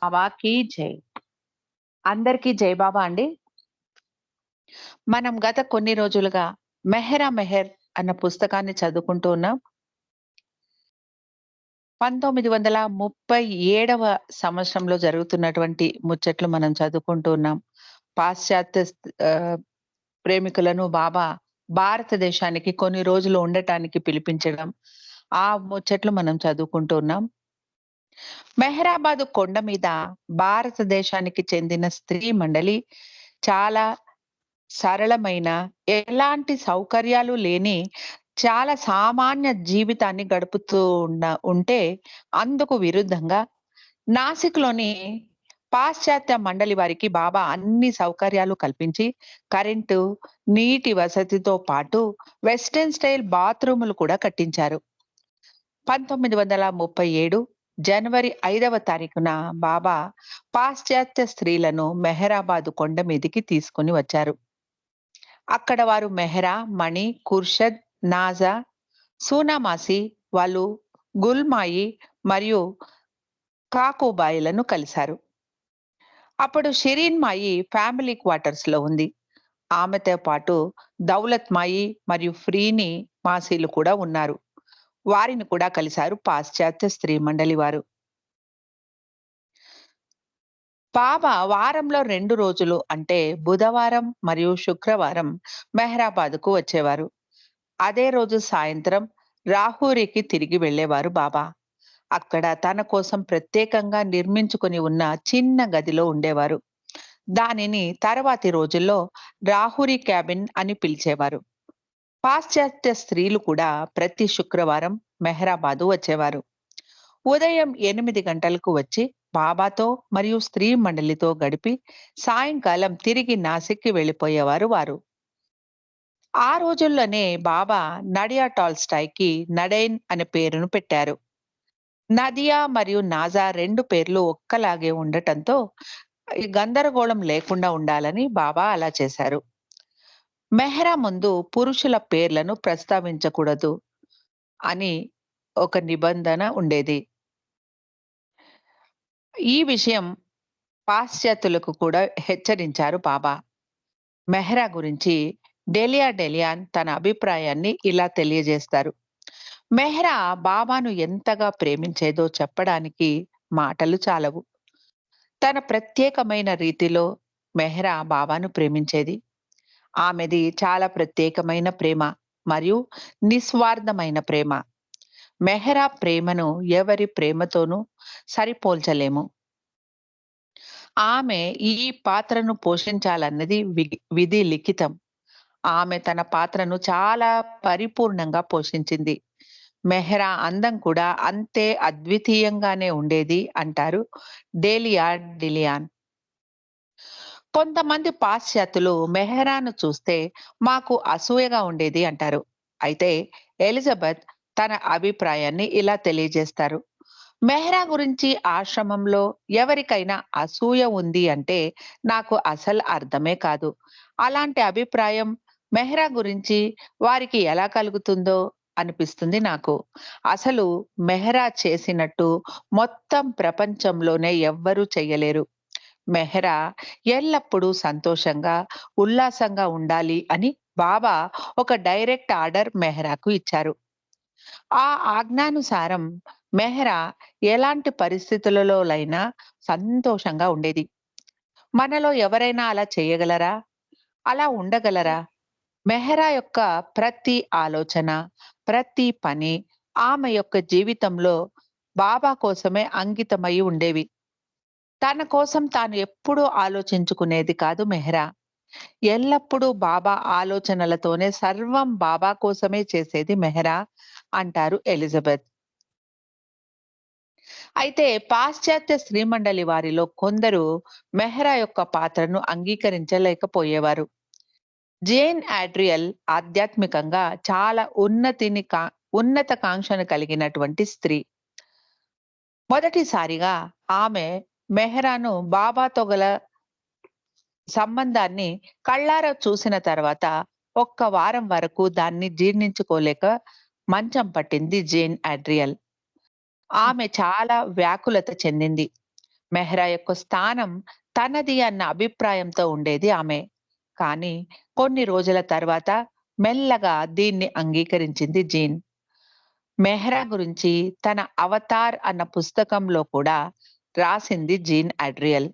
బాబాకి జై. అందరికీ జై బాబా అండి. మనం గత కొన్ని రోజులుగా 'మెహరా మెహర్' అన్న పుస్తకాన్ని చదువుకుంటూ ఉన్నాం. 1937వ సంవత్సరంలో జరుగుతున్నటువంటి ముచ్చట్లు మనం చదువుకుంటూ ఉన్నాం. పాశ్చాత్య ప్రేమికులను బాబా భారతదేశానికి కొన్ని రోజులు ఉండటానికి పిలిపించడం. ఆ ముచ్చట్లు మనం చదువుకుంటూ ఉన్నాం. మెహరాబాదు కొండ మీద భారతదేశానికి చెందిన స్త్రీ మండలి చాలా సరళమైన, ఎలాంటి సౌకర్యాలు లేని చాలా సామాన్య జీవితాన్ని గడుపుతూ ఉంటే, అందుకు విరుద్ధంగా నాసిక్‌లోని పాశ్చాత్య మండలి వారికి బాబా అన్ని సౌకర్యాలు కల్పించి, కరెంటు, నీటి వసతితో పాటు వెస్టర్న్ స్టైల్ బాత్రూములు కూడా కట్టించారు. 1937 జనవరి 5వ తారీఖున బాబా పాశ్చాత్య స్త్రీలను మెహరాబాదు కొండ మీదికి తీసుకొని వచ్చారు. అక్కడ వారు మెహ్రా, మణి, ఖుర్షద్, నాజా, సూనామాసి, వాళ్ళు గుల్మాయి మరియు కాకుబాయిలను కలిశారు. అప్పుడు షిరీన్ మాయి ఫ్యామిలీ క్వార్టర్స్‌లో ఉంది. ఆమెతో పాటు దౌలత్ మాయి మరియు ఫ్రీని మాసీలు కూడా ఉన్నారు. వారిని కూడా కలిశారు పాశ్చాత్య స్త్రీ మండలి వారు. బాబా వారంలో 2 రోజులు అంటే బుధవారం మరియు శుక్రవారం మెహ్రాబాద్‌కు వచ్చేవారు. అదే రోజు సాయంత్రం రాహురికి తిరిగి వెళ్ళేవారు బాబా. అక్కడ తన కోసం ప్రత్యేకంగా నిర్మించుకొని ఉన్న చిన్న గదిలో ఉండేవారు. దానిని తర్వాతి రోజుల్లో రాహురి క్యాబిన్ అని పిలిచేవారు. పాశ్చాత్య స్త్రీలు కూడా ప్రతి శుక్రవారం మెహ్రాబాదు వచ్చేవారు. ఉదయం 8 గంటలకు వచ్చి బాబాతో మరియు స్త్రీ మండలితో గడిపి సాయంకాలం తిరిగి నాసిక్‌కి వెళ్ళిపోయేవారు వారు. ఆ రోజుల్లోనే బాబా నడియా టాల్‌స్టాయ్‌కి నడైన్ అనే పేరును పెట్టారు. నదియా మరియు నాజా 2 పేర్లు ఒక్కలాగే ఉండటంతో ఈ గందరగోళం లేకుండా ఉండాలని బాబా అలా చేశారు. మెహ్రా ముందు పురుషుల పేర్లను ప్రస్తావించకూడదు అని ఒక నిబంధన ఉండేది. ఈ విషయం పాశ్చాత్యులకు కూడా హెచ్చరించారు బాబా. మెహ్రా గురించి డెలియా డెలియాన్ తన అభిప్రాయాన్ని ఇలా తెలియజేస్తారు. మెహ్రా బాబాను ఎంతగా ప్రేమించేదో చెప్పడానికి మాటలు చాలవు. తన ప్రత్యేకమైన రీతిలో మెహ్రా బాబాను ప్రేమించేది. ఆమెది చాలా ప్రత్యేకమైన ప్రేమ మరియు నిస్వార్థమైన ప్రేమ. మెహ్రా ప్రేమను ఎవరి ప్రేమతోనూ సరిపోల్చలేము. ఆమె ఈ పాత్రను పోషించాలన్నది విధి లిఖితం. ఆమె తన పాత్రను చాలా పరిపూర్ణంగా పోషించింది. మెహ్రా అందం కూడా అంతే అద్వితీయంగానే ఉండేది అంటారు డేలియా డిలియాన్. కొంతమంది పాశ్చాత్యులు మెహ్రాను చూస్తే మాకు అసూయగా ఉండేది అంటారు. అయితే ఎలిజబెత్ తన అభిప్రాయాన్ని ఇలా తెలియజేస్తారు. మెహ్రా గురించి ఆశ్రమంలో ఎవరికైనా అసూయ ఉంది అంటే నాకు అసలు అర్థమే కాదు. అలాంటి అభిప్రాయం మెహ్రా గురించి వారికి ఎలా కలుగుతుందో అనిపిస్తుంది నాకు. అసలు మెహ్రా చేసినట్టు మొత్తం ప్రపంచంలోనే ఎవ్వరూ చెయ్యలేరు. మెహ్రా ఎల్లప్పుడూ సంతోషంగా, ఉల్లాసంగా ఉండాలి అని బాబా ఒక డైరెక్ట్ ఆర్డర్ మెహ్రాకు ఇచ్చారు. ఆ ఆజ్ఞానుసారం మెహ్రా ఎలాంటి పరిస్థితులలోనైనా సంతోషంగా ఉండేది. మనలో ఎవరైనా అలా చేయగలరా? అలా ఉండగలరా? మెహ్రా యొక్క ప్రతి ఆలోచన, ప్రతి పని ఆమె యొక్క జీవితంలో బాబా కోసమే అంకితమై ఉండేవి. తన కోసం తాను ఎప్పుడూ ఆలోచించుకునేది కాదు మెహ్రా. ఎల్లప్పుడూ బాబా ఆలోచనలతోనే సర్వం బాబా కోసమే చేసేది మెహ్రా అంటారు ఎలిజబెత్. అయితే పాశ్చాత్య స్త్రీమండలి వారిలో కొందరు మెహ్రా యొక్క పాత్రను అంగీకరించలేకపోయేవారు. జేన్ ఆడ్రియల్ ఆధ్యాత్మికంగా చాలా ఉన్నత కాంక్షను కలిగినటువంటి స్త్రీ. మొదటిసారిగా ఆమె మెహ్రాను బాబాతో గల సంబంధాన్ని కళ్ళారా చూసిన తర్వాత ఒక్క వారం వరకు దాన్ని జీర్ణించుకోలేక మంచం పట్టింది జేన్ ఆడ్రియల్. ఆమె చాలా వ్యాకులత చెందింది. మెహ్రా యొక్క స్థానం తనది అన్న అభిప్రాయంతో ఉండేది ఆమె. కానీ కొన్ని రోజుల తర్వాత మెల్లగా దీన్ని అంగీకరించింది జీన్. మెహ్రా గురించి తన 'అవతార్' అన్న పుస్తకంలో కూడా రాసింది జీన్ అడ్రియల్.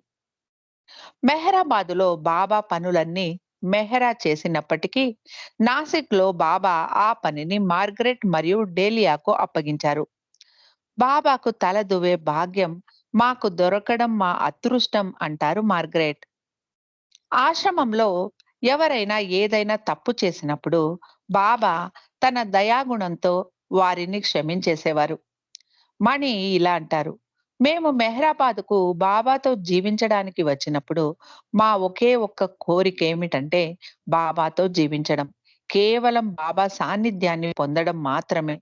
మెహ్రాబాదులో బాబా పనులన్నీ మెహ్రా చేసినప్పటికీ, నాసిక్‌లో బాబా ఆ పనిని మార్గరెట్ మరియు డేలియాకు అప్పగించారు. బాబాకు తల దువ్వే భాగ్యం మాకు దొరకడం మా అదృష్టం అంటారు మార్గరెట్. ఆశ్రమంలో ఎవరైనా ఏదైనా తప్పు చేసినప్పుడు బాబా తన దయాగుణంతో వారిని క్షమించేసేవారు. మణి ఇలా అంటారు: మేము మెహ్రాబాద్‌కు బాబాతో జీవించడానికి వచ్చినప్పుడు మా ఒకే ఒక్క కోరిక ఏమిటంటే బాబాతో జీవించడం. కేవలం బాబా సాన్నిధ్యాన్ని పొందడం మాత్రమే.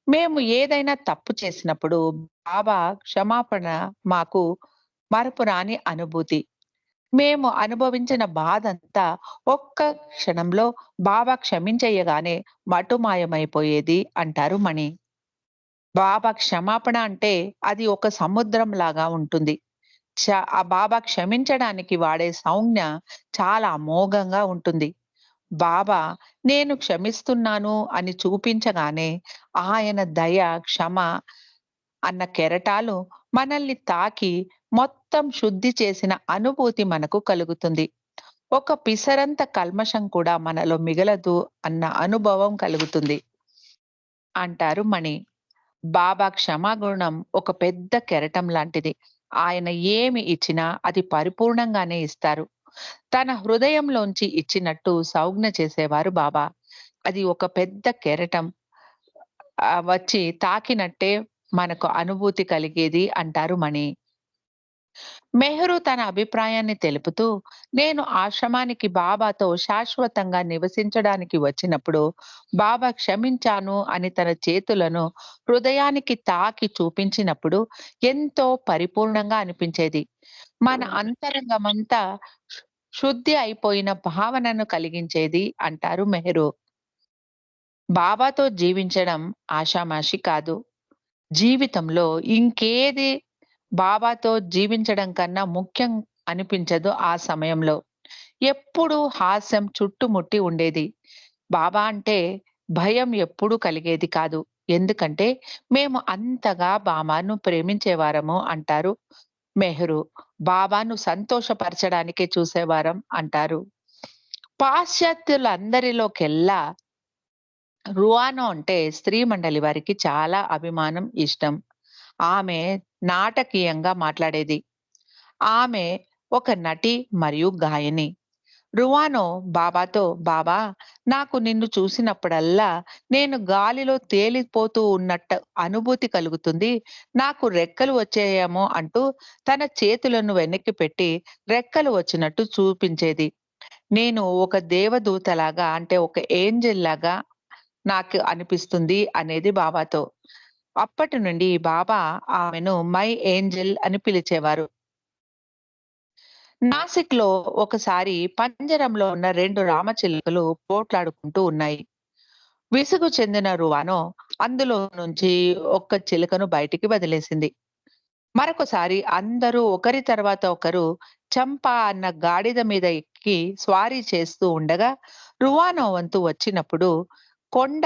మేము ఏదైనా తప్పు చేసినప్పుడు బాబా క్షమాపణ మాకు మరపురాని అనుభూతి. మేము అనుభవించిన బాధంతా ఒక్క క్షణంలో బాబా క్షమించెయ్యగానే మటుమాయమైపోయేది అంటారు మణి. బాబా క్షమాపణ అంటే అది ఒక సముద్రం లాగా ఉంటుంది. ఆ బాబా క్షమించడానికి వాడే సంజ్ఞ చాలా అమోఘంగా ఉంటుంది. బాబా నేను క్షమిస్తున్నాను అని చూపించగానే ఆయన దయ, క్షమ అన్న కెరటాలు మనల్ని తాకి మొత్తం శుద్ధి చేసిన అనుభూతి మనకు కలుగుతుంది. ఒక పిసరంత కల్మషం కూడా మనలో మిగలదు అన్న అనుభవం కలుగుతుంది అంటారు మణి. బాబా క్షమాగుణం ఒక పెద్ద కెరటం లాంటిది. ఆయన ఏమి ఇచ్చినా అది పరిపూర్ణంగానే ఇస్తారు. తన హృదయంలోంచి ఇచ్చినట్టు సంజ్ఞ చేసేవారు బాబా. అది ఒక పెద్ద కెరటం వచ్చి తాకినట్టే మనకు అనుభూతి కలిగేది అంటారు మణి. మెహ్రూ తన అభిప్రాయాన్ని తెలుపుతూ, నేను ఆశ్రమానికి బాబాతో శాశ్వతంగా నివసించడానికి వచ్చినప్పుడు, బాబా క్షమించాను అని తన చేతులను హృదయానికి తాకి చూపించినప్పుడు ఎంతో పరిపూర్ణంగా అనిపించేది. మన అంతరంగమంతా శుద్ధి అయిపోయిన భావనను కలిగించేది అంటారు మెహ్రూ. బాబాతో జీవించడం ఆషామాషీ కాదు. జీవితంలో ఇంకేది బాబాతో జీవించడం కన్నా ముఖ్యం అనిపించదు ఆ సమయంలో. ఎప్పుడూ హాస్యం చుట్టుముట్టి ఉండేది. బాబా అంటే భయం ఎప్పుడూ కలిగేది కాదు. ఎందుకంటే మేము అంతగా బాబాను ప్రేమించేవారము అంటారు మెహ్రూ. బాబాను సంతోషపరచడానికే చూసేవారం అంటారు. పాశ్చాత్యులందరిలోకెల్లా రువానో అంటే స్త్రీ మండలి వారికి చాలా అభిమానం, ఇష్టం. ఆమె నాటకీయంగా మాట్లాడేది. ఆమె ఒక నటి మరియు గాయని. రువానో బాబాతో, "బాబా, నాకు నిన్ను చూసినప్పుడల్లా నేను గాలిలో తేలిపోతూ ఉన్నట్టు అనుభూతి కలుగుతుంది. నాకు రెక్కలు వచ్చాయేమో" అంటూ తన చేతులను వెనక్కి పెట్టి రెక్కలు వచ్చినట్టు చూపించేది. నేను ఒక దేవదూతలాగా అంటే ఒక ఏంజెల్ లాగా నాకు అనిపిస్తుంది అనేది బాబాతో. అప్పటి నుండి బాబా ఆమెను మై ఏంజెల్ అని పిలిచేవారు. నాసిక్‌లో ఒకసారి పంజరంలో ఉన్న 2 రామచిలుకలు పోట్లాడుకుంటూ ఉన్నాయి. విసుగు చెందిన రువానో అందులో నుంచి ఒక్క చిలుకను బయటికి వదిలేసింది. మరొకసారి అందరూ ఒకరి తర్వాత ఒకరు చంపా అన్న గాడిద మీద ఎక్కి స్వారీ చేస్తూ ఉండగా, రువానో వంతు కొండ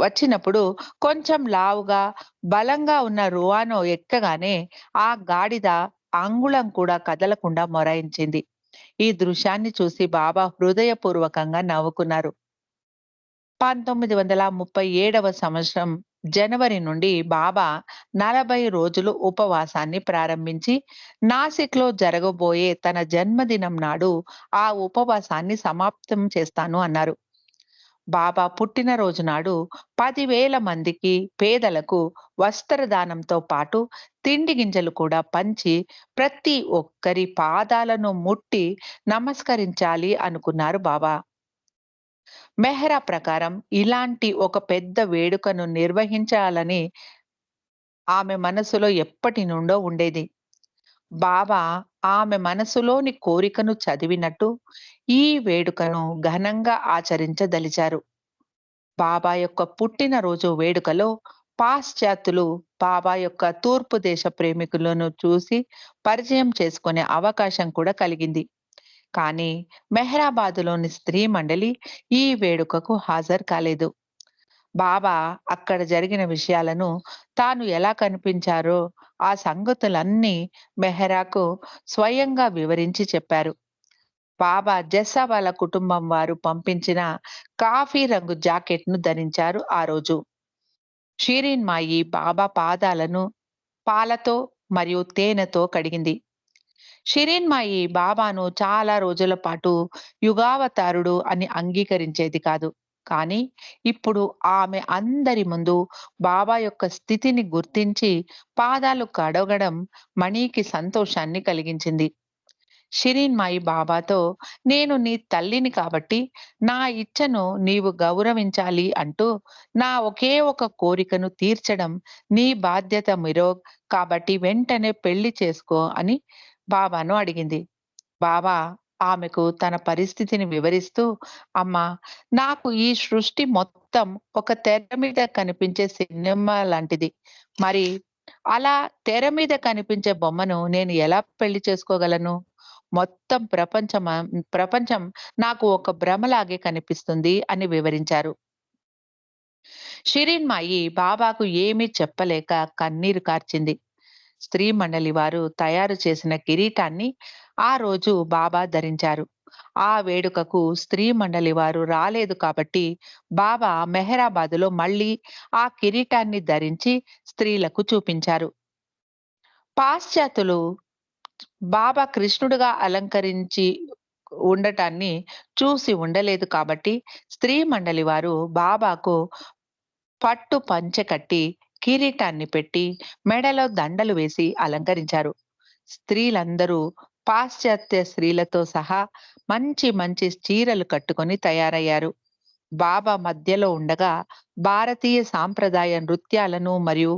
వచ్చినప్పుడు కొంచెం లావుగా, బలంగా ఉన్న రువానో ఎక్కగానే ఆ గాడిద అంగుళం కూడా కదలకుండా మొరాయించింది. ఈ దృశ్యాన్ని చూసి బాబా హృదయపూర్వకంగా నవ్వుకున్నారు. 1937వ సంవత్సరం జనవరి నుండి బాబా 40 రోజులు ఉపవాసాన్ని ప్రారంభించి, నాసిక్‌లో జరగబోయే తన జన్మదినం నాడు ఆ ఉపవాసాన్ని సమాప్తం చేస్తాను అన్నారు. బాబా పుట్టినరోజు నాడు 10,000 మందికి పేదలకు వస్త్రదానంతో పాటు తిండి గింజలు కూడా పంచి ప్రతి ఒక్కరి పాదాలను ముట్టి నమస్కరించాలి అనుకున్నారు బాబా. మెహ్రా ప్రకారం ఇలాంటి ఒక పెద్ద వేడుకను నిర్వహించాలని ఆమె మనసులో ఎప్పటి నుండో ఉండేది. బాబా ఆమె మనసులోని కోరికను చదివినట్టు ఈ వేడుకను ఘనంగా ఆచరించదలిచారు. బాబా యొక్క పుట్టినరోజు వేడుకలో పాశ్చాత్యులు బాబా యొక్క తూర్పు దేశ ప్రేమికులను చూసి పరిచయం చేసుకునే అవకాశం కూడా కలిగింది. కానీ మెహ్రాబాదులోని స్త్రీ మండలి ఈ వేడుకకు హాజరు కాలేదు. బాబా అక్కడ జరిగిన విషయాలను తాను ఎలా కనిపించారో ఆ సంగతులన్నీ మెహ్రాకు స్వయంగా వివరించి చెప్పారు. బాబా జెస్సా వాళ్ళ కుటుంబం వారు పంపించిన కాఫీ రంగు జాకెట్‌ను ధరించారు ఆ రోజు. షిరీన్ మాయి బాబా పాదాలను పాలతో మరియు తేనెతో కడిగింది. షిరీన్ మాయి బాబాను చాలా రోజుల పాటు యుగావతారుడు అని అంగీకరించేది కాదు. కానీ ఇప్పుడు ఆమె అందరి ముందు బాబా యొక్క స్థితిని గుర్తించి పాదాలు కడగడం మణికి సంతోషాన్ని కలిగించింది. షిరీన్ మాయి బాబాతో, "నేను నీ తల్లిని కాబట్టి నా ఇచ్చను నీవు గౌరవించాలి" అంటూ, "నా ఒకే ఒక కోరికను తీర్చడం నీ బాధ్యత మిరోగ్. కాబట్టి వెంటనే పెళ్లి చేసుకో" అని బాబాను అడిగింది. బాబా ఆమెకు తన పరిస్థితిని వివరిస్తూ, "అమ్మా, నాకు ఈ సృష్టి మొత్తం ఒక తెర మీద కనిపించే సినిమా లాంటిది. మరి అలా తెర మీద కనిపించే బొమ్మను నేను ఎలా పెళ్లి చేసుకోగలను? మొత్తం ప్రపంచం నాకు ఒక భ్రమలాగే కనిపిస్తుంది" అని వివరించారు. షిరీన్ మాయి బాబాకు ఏమీ చెప్పలేక కన్నీరు కార్చింది. స్త్రీ మండలి వారు తయారు చేసిన కిరీటాన్ని ఆ రోజు బాబా ధరించారు. ఆ వేడుకకు స్త్రీ మండలి వారు రాలేదు కాబట్టి బాబా మెహరాబాదులో మళ్ళీ ఆ కిరీటాన్ని ధరించి స్త్రీలకు చూపించారు. పాశ్చాత్యులు బాబా కృష్ణుడుగా అలంకరించి ఉండటాన్ని చూసి ఉండలేదు కాబట్టి స్త్రీ మండలి వారు బాబాకు పట్టు పంచె కట్టి, కిరీటాన్ని పెట్టి, మెడలో దండలు వేసి అలంకరించారు. స్త్రీలందరూ పాశ్చాత్య స్త్రీలతో సహా మంచి మంచి చీరలు కట్టుకొని తయారయ్యారు. బాబా మధ్యలో ఉండగా భారతీయ సాంప్రదాయ నృత్యాలను మరియు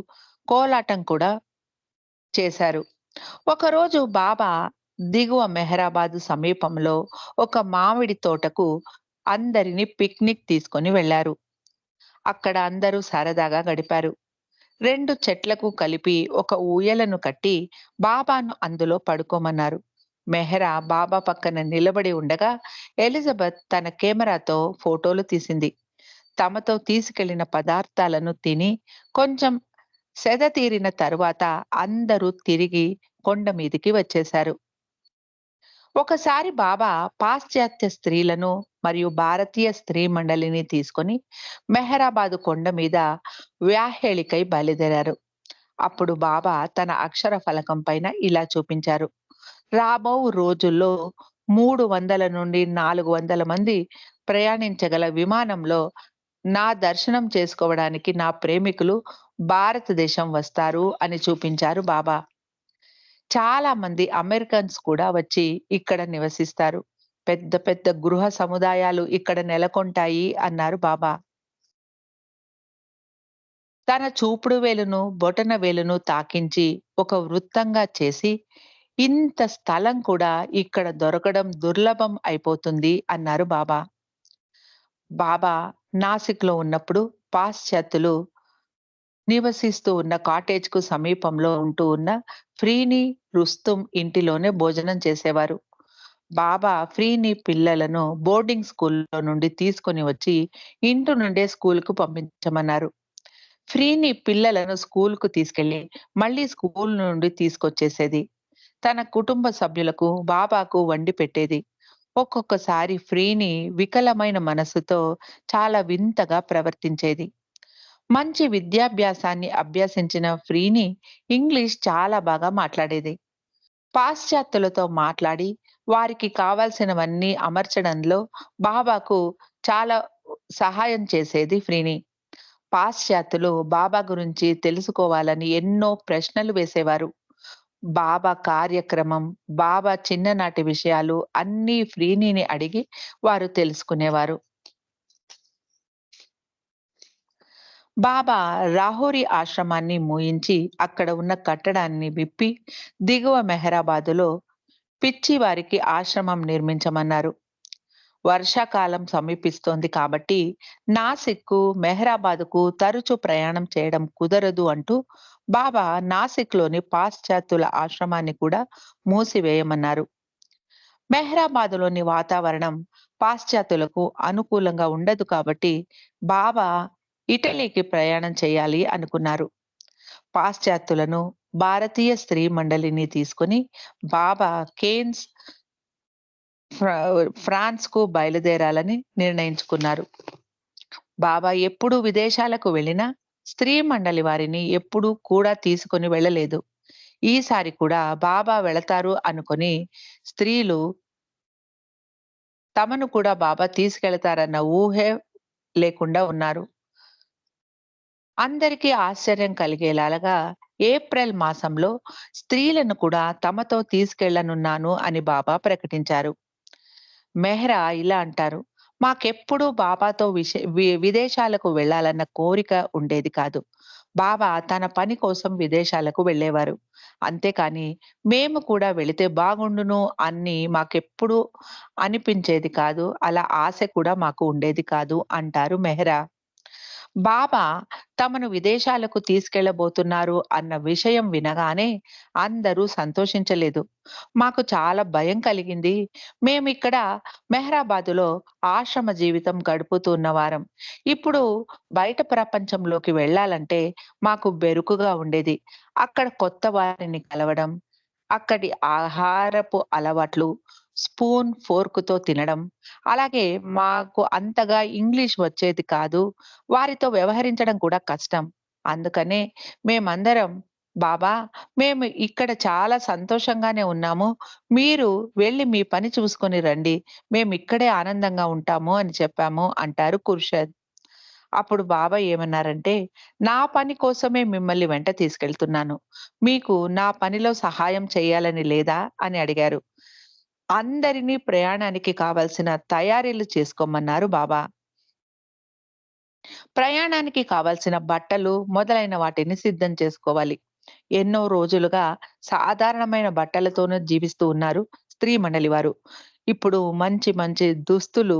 కోలాటం కూడా చేశారు. ఒకరోజు బాబా దిగువ మెహరాబాదు సమీపంలో ఒక మామిడి తోటకు అందరిని పిక్నిక్ తీసుకొని వెళ్లారు. అక్కడ అందరూ సరదాగా గడిపారు. 2 చెట్లకు కలిపి ఒక ఊయలను కట్టి బాబాను అందులో పడుకోమన్నారు. మెహ్రా బాబా పక్కన నిలబడి ఉండగా ఎలిజబెత్ తన కెమెరాతో ఫోటోలు తీసింది. తమతో తీసుకెళ్లిన పదార్థాలను తిని కొంచెం సెద తీరిన తరువాత అందరూ తిరిగి కొండ మీదికి వచ్చేశారు. ఒకసారి బాబా పాశ్చాత్య స్త్రీలను మరియు భారతీయ స్త్రీ మండలిని తీసుకొని మెహరాబాదు కొండ మీద వ్యాహేళికై బయలుదేరారు. అప్పుడు బాబా తన అక్షర ఫలకం పైన ఇలా చూపించారు: రాబో రోజుల్లో 300 నుండి 400 మంది ప్రయాణించగల విమానంలో నా దర్శనం చేసుకోవడానికి నా ప్రేమికులు భారతదేశం వస్తారు అని చూపించారు బాబా. చాలా మంది అమెరికన్స్ కూడా వచ్చి ఇక్కడ నివసిస్తారు. పెద్ద పెద్ద గృహ సముదాయాలు ఇక్కడ నెలకొంటాయి అన్నారు బాబా. తన చూపుడు వేలును, బొటన వేలును తాకించి ఒక వృత్తంగా చేసి, ఇంత స్థలం కూడా ఇక్కడ దొరకడం దుర్లభం అయిపోతుంది అన్నారు బాబా. బాబా నాసిక్‌లో ఉన్నప్పుడు పాశ్చాత్యులు నివసిస్తూ ఉన్న కాటేజ్‌కు సమీపంలో ఉంటూ ఉన్న ఫ్రీని, రుస్తుం ఇంటిలోనే భోజనం చేసేవారు. బాబా ఫ్రీని పిల్లలను బోర్డింగ్ స్కూల్‌లో నుండి తీసుకొని వచ్చి ఇంటి నుండే స్కూలుకు పంపించమన్నారు. ఫ్రీని పిల్లలను స్కూలుకు తీసుకెళ్ళి మళ్ళీ స్కూల్ నుండి తీసుకొచ్చేసేది. తన కుటుంబ సభ్యులకు, బాబాకు వండి పెట్టేది. ఒక్కొక్కసారి ఫ్రీని వికలమైన మనస్సుతో చాలా వింతగా ప్రవర్తించేది. మంచి విద్యాభ్యాసాన్ని అభ్యసించిన ఫ్రీని ఇంగ్లీష్ చాలా బాగా మాట్లాడేది. పాశ్చాత్యులతో మాట్లాడి వారికి కావాల్సినవన్నీ అమర్చడంలో బాబాకు చాలా సహాయం చేసేది ఫ్రీని. పాశ్చాత్యులు బాబా గురించి తెలుసుకోవాలని ఎన్నో ప్రశ్నలు వేసేవారు. బాబా కార్యక్రమం, బాబా చిన్ననాటి విషయాలు అన్నీ ఫ్రీనీని అడిగి వారు తెలుసుకునేవారు. బాబా రాహురి ఆశ్రమాన్ని మూయించి అక్కడ ఉన్న కట్టడాన్ని విప్పి దిగువ మెహరాబాదులో పిచ్చి వారికి ఆశ్రమం నిర్మించమన్నారు. వర్షాకాలం సమీపిస్తోంది కాబట్టి నాసిక్కు, మెహ్రాబాద్‌కు తరచూ ప్రయాణం చేయడం కుదరదు అంటూ బాబా నాసిక్‌లోని పాశ్చాత్యుల ఆశ్రమాన్ని కూడా మూసివేయమన్నారు. మెహ్రాబాద్‌లోని వాతావరణం పాశ్చాత్యులకు అనుకూలంగా ఉండదు కాబట్టి బాబా ఇటలీకి ప్రయాణం చేయాలి అనుకున్నారు. పాశ్చాత్యులను, భారతీయ స్త్రీ మండలిని తీసుకొని బాబా కేన్స్ ఫ్రా ఫ్రాన్స్‌కు బయలుదేరాలని నిర్ణయించుకున్నారు. బాబా ఎప్పుడు విదేశాలకు వెళ్ళినా స్త్రీ మండలి వారిని ఎప్పుడూ కూడా తీసుకొని వెళ్ళలేదు. ఈసారి కూడా బాబా వెళతారు అనుకొని స్త్రీలు తమను కూడా బాబా తీసుకెళతారన్న ఊహే లేకుండా ఉన్నారు. అందరికీ ఆశ్చర్యం కలిగేలాగా ఏప్రిల్ మాసంలో స్త్రీలను కూడా తమతో తీసుకెళ్లనున్నాను అని బాబా ప్రకటించారు. మెహ్రా ఇలా అంటారు. మాకెప్పుడూ బాబాతో విదేశాలకు వెళ్ళాలన్న కోరిక ఉండేది కాదు. బాబా తన పని కోసం విదేశాలకు వెళ్ళేవారు. అంతేకాని మేము కూడా వెళితే బాగుండును అని మాకెప్పుడూ అనిపించేది కాదు. అలా ఆశ కూడా మాకు ఉండేది కాదు అంటారు మెహ్రా. బాబా తమను విదేశాలకు తీసుకెళ్లబోతున్నారు అన్న విషయం వినగానే అందరూ సంతోషించలేదు. మాకు చాలా భయం కలిగింది. మేమిక్కడ మెహ్రాబాదులో ఆశ్రమ జీవితం గడుపుతున్న వారం. ఇప్పుడు బయట ప్రపంచంలోకి వెళ్ళాలంటే మాకు బెరుకుగా ఉండేది. అక్కడ కొత్త వారిని కలవడం, అక్కడి ఆహారపు అలవాట్లు, స్పూన్, ఫోర్క్‌తో తినడం, అలాగే మాకు అంతగా ఇంగ్లీష్ వచ్చేది కాదు. వారితో వ్యవహరించడం కూడా కష్టం. అందుకనే మేమందరం బాబా మేము ఇక్కడ చాలా సంతోషంగానే ఉన్నాము. మీరు వెళ్లి మీ పని చూసుకొని రండి. మేమిక్కడే ఆనందంగా ఉంటాము అని చెప్పాము అంటారు ఖుర్షద్. అప్పుడు బాబా ఏమన్నారంటే, "నా పని కోసమే మిమ్మల్ని వెంట తీసుకెళ్తున్నాను. మీకు నా పనిలో సహాయం చేయాలని లేదా?" అని అడిగారు. అందరినీ ప్రయాణానికి కావాల్సిన తయారీలు చేసుకోమన్నారు బాబా. ప్రయాణానికి కావాల్సిన బట్టలు మొదలైన వాటిని సిద్ధం చేసుకోవాలి. ఎన్నో రోజులుగా సాధారణమైన బట్టలతోనే జీవిస్తూ ఉన్నారు స్త్రీ మండలి వారు. ఇప్పుడు మంచి మంచి దుస్తులు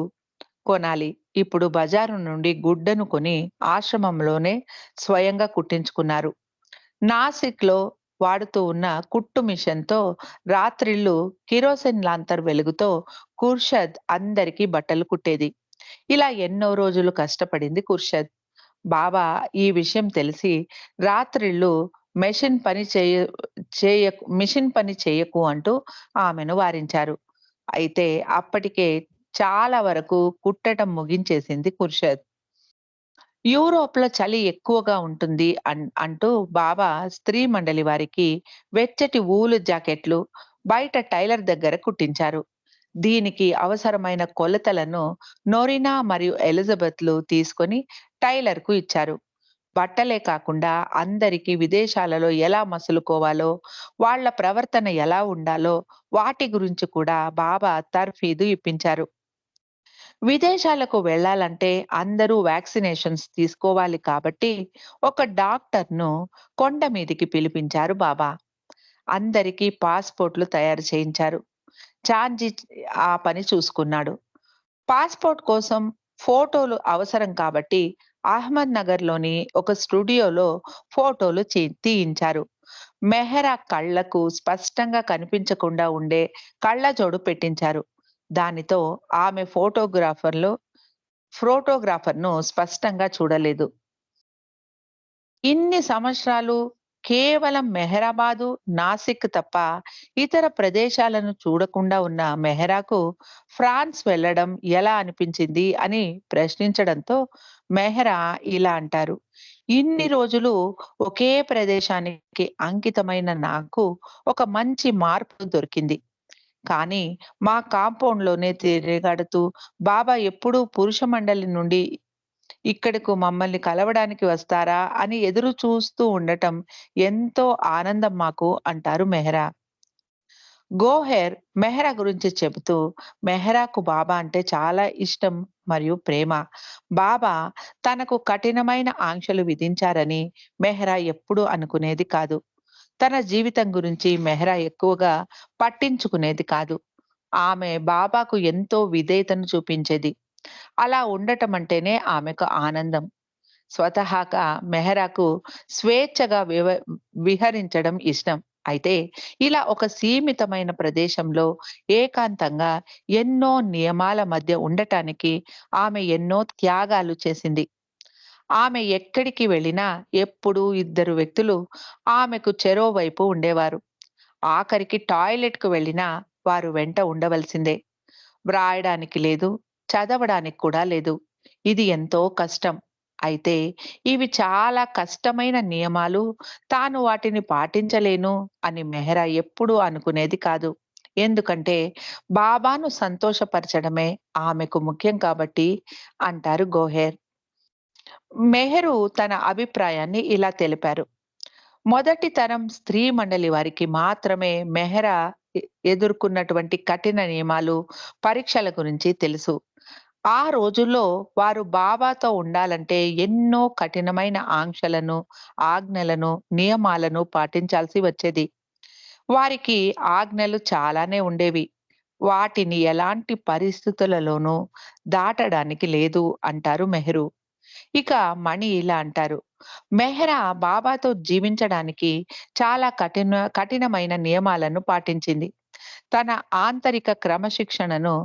కొనాలి. ఇప్పుడు బజారు నుండి గుడ్డను కొని ఆశ్రమంలోనే స్వయంగా కుట్టించుకున్నారు. నాసిక్‌లో వాడుతూ ఉన్న కుట్టు మిషన్‌తో రాత్రిళ్ళు కిరోసిన్ లాంతర్ వెలుగుతో ఖుర్షద్ అందరికీ బట్టలు కుట్టేది. ఇలా ఎన్నో రోజులు కష్టపడింది ఖుర్షద్. బాబా ఈ విషయం తెలిసి రాత్రిళ్ళు మెషిన్ పని చేయ మిషన్ పని చేయకు అంటూ ఆమెను వారించారు. అయితే అప్పటికే చాలా వరకు కుట్టటం ముగించేసింది ఖుర్షద్. యూరోప్‌లో చలి ఎక్కువగా ఉంటుంది అంటూ బాబా స్త్రీ మండలి వారికి వెచ్చటి వూలు జాకెట్లు బయట టైలర్ దగ్గర కుట్టించారు. దీనికి అవసరమైన కొలతలను నొరినా మరియు ఎలిజబెత్‌లు తీసుకొని టైలర్‌కు ఇచ్చారు. బట్టలే కాకుండా అందరికీ విదేశాలలో ఎలా మసులుకోవాలో, వాళ్ళ ప్రవర్తన ఎలా ఉండాలో వాటి గురించి కూడా బాబా తర్ఫీదు ఇప్పించారు. విదేశాలకు వెళ్ళాలంటే అందరూ వ్యాక్సినేషన్స్ తీసుకోవాలి కాబట్టి ఒక డాక్టర్‌ను కొండ మీదికి పిలిపించారు బాబా. అందరికీ పాస్‌పోర్ట్‌లు తయారు చేయించారు. చాంజీ ఆ పని చూసుకున్నాడు. పాస్‌పోర్ట్ కోసం ఫోటోలు అవసరం కాబట్టి అహ్మద్ నగర్‌లోని ఒక స్టూడియోలో ఫోటోలు తీయించారు. మెహ్రా కళ్ళకు స్పష్టంగా కనిపించకుండా ఉండే కళ్ళజోడు పెట్టించారు. దానితో ఆమె ఫోటోగ్రాఫర్‌ను స్పష్టంగా చూడలేదు. ఇన్ని సంవత్సరాలు కేవలం మెహ్రాబాదు, నాసిక్ తప్ప ఇతర ప్రదేశాలను చూడకుండా ఉన్న మెహ్రాకు ఫ్రాన్స్ వెళ్ళడం ఎలా అనిపించింది అని ప్రశ్నించడంతో మెహ్రా ఇలా అంటారు. ఇన్ని రోజులు ఒకే ప్రదేశానికి అంకితమైన నాకు ఒక మంచి మార్పు దొరికింది. కానీ మా కాంపౌండ్‌లోనే తిరగాడుతూ బాబా ఎప్పుడూ పురుష మండలి నుండి ఇక్కడకు మమ్మల్ని కలవడానికి వస్తారా అని ఎదురు చూస్తూ ఉండటం ఎంతో ఆనందం మాకు అంటారు మెహ్రా. గోహెర్ మెహ్రా గురించి చెబుతూ మెహ్రాకు బాబా అంటే చాలా ఇష్టం మరియు ప్రేమ. బాబా తనకు కఠినమైన ఆంక్షలు విధించారని మెహ్రా ఎప్పుడూ అనుకునేది కాదు. తన జీవితం గురించి మెహ్రా ఎక్కువగా పట్టించుకునేది కాదు. ఆమె బాబాకు ఎంతో విధేయతను చూపించేది. అలా ఉండటం అంటేనే ఆమెకు ఆనందం. స్వతహాగా మెహరాకు స్వేచ్ఛగా విహరించడం ఇష్టం. అయితే ఇలా ఒక సీమితమైన ప్రదేశంలో ఏకాంతంగా ఎన్నో నియమాల మధ్య ఉండటానికి ఆమె ఎన్నో త్యాగాలు చేసింది. ఆమె ఎక్కడికి వెళ్ళినా ఎప్పుడూ ఇద్దరు వ్యక్తులు ఆమెకు చెరోవైపు ఉండేవారు. ఆఖరికి టాయిలెట్‌కు వెళ్ళినా వారు వెంట ఉండవలసిందే. వ్రాయడానికి లేదు, చదవడానికి కూడా లేదు. ఇది ఎంతో కష్టం. అయితే ఇవి చాలా కష్టమైన నియమాలు. తాను వాటిని పాటించలేను అని మెహ్రా ఎప్పుడూ అనుకునేది కాదు. ఎందుకంటే బాబాను సంతోషపరచడమే ఆమెకు ముఖ్యం కాబట్టి అంటారు గోహెర్. మెహరు తన అభిప్రాయాన్ని ఇలా తెలిపారు. మొదటి తరం స్త్రీ మండలి వారికి మాత్రమే మెహ్రా ఎ ఎదుర్కొన్నటువంటి కఠిన నియమాలు, పరీక్షల గురించి తెలుసు. ఆ రోజుల్లో వారు బాబాతో ఉండాలంటే ఎన్నో కఠినమైన ఆంక్షలను, ఆజ్ఞలను, నియమాలను పాటించాల్సి వచ్చేది. వారికి ఆజ్ఞలు చాలానే ఉండేవి. వాటిని ఎలాంటి పరిస్థితులలోనూ దాటడానికి లేదు అంటారు మెహరు. ఇక మణి ఇలా అంటారు. మెహ్రా బాబాతో జీవించడానికి చాలా కఠినమైన నియమాలను పాటించింది. తన ఆంతరిక క్రమశిక్షణను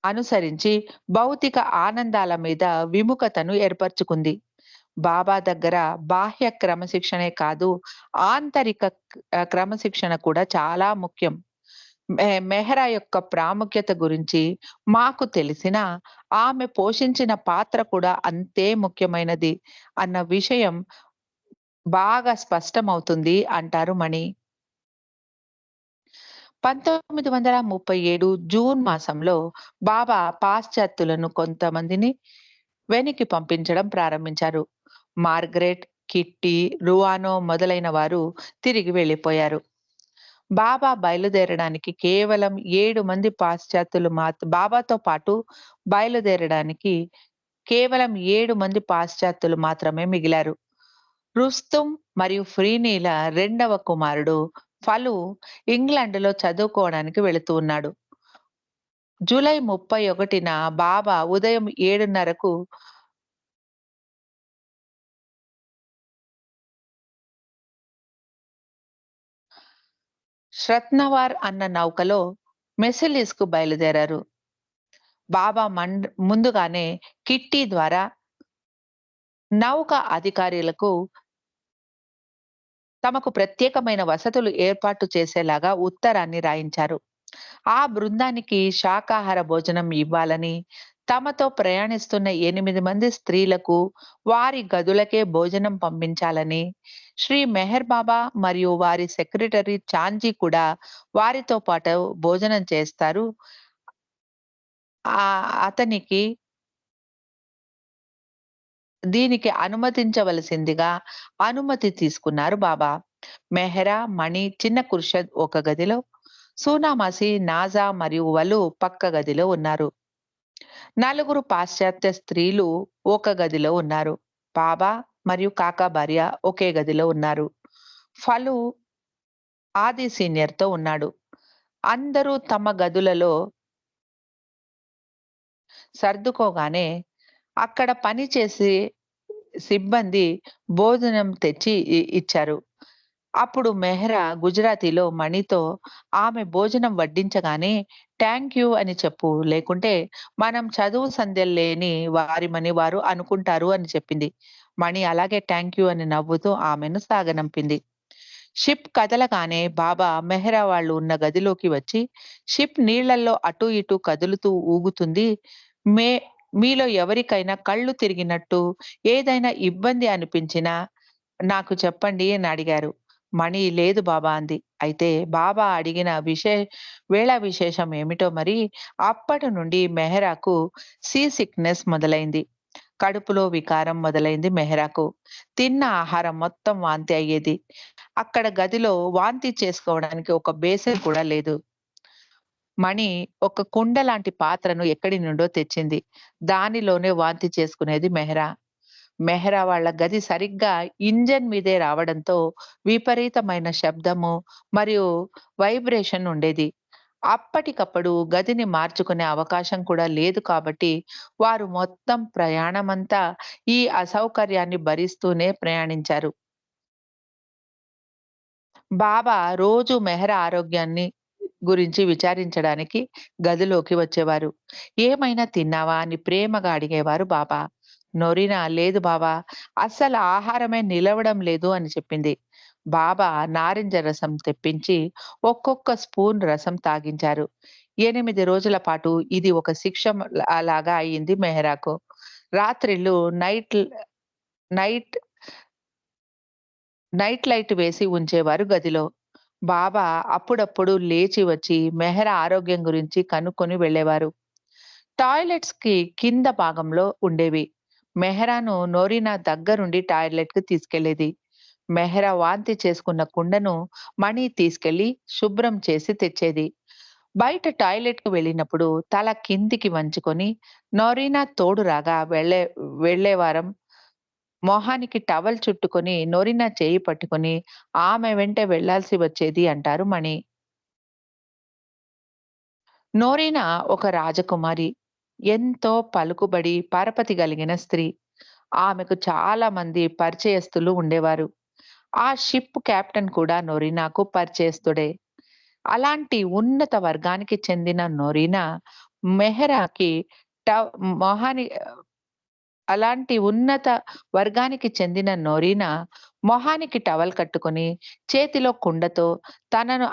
అనుసరించి భౌతిక ఆనందాల మీద విముఖతను ఏర్పరచుకుంది. బాబా దగ్గర బాహ్య క్రమశిక్షణే కాదు, ఆంతరిక క్రమశిక్షణ కూడా చాలా ముఖ్యం. మెహ్రా యొక్క ప్రాముఖ్యత గురించి మాకు తెలిసినా, ఆమె పోషించిన పాత్ర కూడా అంతే ముఖ్యమైనది అన్న విషయం బాగా స్పష్టమవుతుంది అంటారు మణి. 1937 జూన్ మాసంలో బాబా పాశ్చాత్యులను కొంతమందిని వెనక్కి పంపించడం ప్రారంభించారు. మార్గరెట్, కిట్టి, రువానో మొదలైన వారు తిరిగి వెళ్ళిపోయారు. బాబా బయలుదేరడానికి కేవలం 7 మంది పాశ్చాత్యులు బాబాతో పాటు బయలుదేరడానికి కేవలం 7 మంది పాశ్చాత్యులు మాత్రమే మిగిలారు. రుస్తుం మరియు ఫ్రీనీల రెండవ కుమారుడు ఫలు ఇంగ్లాండ్‌లో చదువుకోవడానికి వెళుతూ ఉన్నాడు. జూలై 31న బాబా ఉదయం 7:30కు ష్రత్నవార్ అన్న నౌకలో మెసిలిస్‌కు బయలుదేరారు. బాబా ముందుగానే కిట్టి ద్వారా నౌక అధికారులకు తమకు ప్రత్యేకమైన వసతులు ఏర్పాటు చేసేలాగా ఉత్తరాన్ని రాయించారు. ఆ బృందానికి శాకాహార భోజనం ఇవ్వాలని, తమతో ప్రయాణిస్తున్న 8 మంది స్త్రీలకు వారి గదులకే భోజనం పంపించాలని, శ్రీ మెహర్ బాబా మరియు వారి సెక్రటరీ చాంజీ కూడా వారితో పాటు భోజనం చేస్తారు. అతనికి దీనికి అనుమతించవలసిందిగా అనుమతి తీసుకున్నారు బాబా. మెహ్రా, మణి, చిన్న కుర్షద్ ఒక గదిలో, సూనామాసి, నాజా మరియు వలు పక్క గదిలో ఉన్నారు. నలుగురు పాశ్చాత్య స్త్రీలు ఒక గదిలో ఉన్నారు. బాబా మరియు కాకా భార్య ఒకే గదిలో ఉన్నారు. ఫలు ఆది సీనియర్‌తో ఉన్నాడు. అందరూ తమ గదులలో సర్దుకోగానే అక్కడ పనిచేసే సిబ్బంది భోజనం తెచ్చి ఇచ్చారు. అప్పుడు మెహ్రా గుజరాతీలో మణితో ఆమె భోజనం వడ్డించగానే థాంక్ యూ అని చెప్పు. లేకుంటే మనం చదువు సంధ్యలు లేని వారిమని వారు అనుకుంటారు అని చెప్పింది. మణి అలాగే థాంక్ యూ అని నవ్వుతూ ఆమెను సాగనంపింది. షిప్ కదలగానే బాబా మెహ్రా వాళ్ళు ఉన్న గదిలోకి వచ్చి, షిప్ నీళ్లల్లో అటూ ఇటూ కదులుతూ ఊగుతుంది. మే మీలో ఎవరికైనా కళ్ళు తిరిగినట్టు, ఏదైనా ఇబ్బంది అనిపించినా నాకు చెప్పండి అని అడిగారు. మణి లేదు బాబా అంది. అయితే బాబా అడిగిన వేళ విశేషం ఏమిటో మరి అప్పటి నుండి మెహ్రాకు సీ సిక్‌నెస్ మొదలైంది. కడుపులో వికారం మొదలైంది మెహ్రాకు. తిన్న ఆహారం మొత్తం వాంతి అయ్యేది. అక్కడ గదిలో వాంతి చేసుకోవడానికి ఒక బేసిన్ కూడా లేదు. మణి ఒక కుండ లాంటి పాత్రను ఎక్కడి నుండో తెచ్చింది. దానిలోనే వాంతి చేసుకునేది మెహ్రా. మెహ్రా వాళ్ళ గది సరిగ్గా ఇంజిన్ మీదే రావడంతో విపరీతమైన శబ్దము మరియు వైబ్రేషన్ ఉండేది. అప్పటికప్పుడు గదిని మార్చుకునే అవకాశం కూడా లేదు కాబట్టి, వారు మొత్తం ప్రయాణమంతా ఈ అసౌకర్యాన్ని భరిస్తూనే ప్రయాణించారు. బాబా రోజు మెహర్ ఆరోగ్యాన్ని గురించి విచారించడానికి గదిలోకి వచ్చేవారు. "ఏమైనా తిన్నావా?" అని ప్రేమగా అడిగేవారు బాబా. నొరినా, "లేదు బాబా, అస్సలు ఆహారమే నిలవడం లేదు" అని చెప్పింది. బాబా నారింజ రసం తెప్పించి ఒక్కొక్క స్పూన్ రసం తాగించారు. 8 రోజుల పాటు ఇది ఒక శిక్ష లాగా అయింది మెహరాకు. రాత్రిళ్ళు నైట్ నైట్ లైట్ వేసి ఉంచేవారు గదిలో. బాబా అప్పుడప్పుడు లేచి వచ్చి మెహర్ ఆరోగ్యం గురించి కనుక్కొని వెళ్ళేవారు. టాయిలెట్స్‌కి కింద భాగంలో ఉండేవి. మెహరాను నోరినా దగ్గరుండి టాయిలెట్‌కి తీసుకెళ్ళేది. మెహరా వాంతి చేసుకున్న కుండను మణి తీసుకెళ్ళి శుభ్రం చేసి తెచ్చేది. బయట టాయిలెట్‌కి వెళ్ళినప్పుడు తల కిందికి వంచుకొని నోరినా తోడు రాగా వెళ్ళేవారం. మొహానికి టవల్ చుట్టుకొని నోరినా చేయి పట్టుకొని ఆమె వెంట వెళ్ళాల్సి వచ్చేది అంటారు మణి. నోరినా ఒక రాజకుమారి. ఎంతో పలుకుబడి, పరపతి గలిగిన స్త్రీ. ఆమెకు చాలా మంది పరిచయస్తులు ఉండేవారు. ఆ షిప్ కెప్టెన్ కూడా నోరినాకు పరిచయస్తుడే. అలాంటి ఉన్నత వర్గానికి చెందిన నోరినా మెహరాకి టవ్ మొహాని అలాంటి ఉన్నత వర్గానికి చెందిన నోరీనా మొహానికి టవల్ కట్టుకొని, చేతిలో కుండతో తనను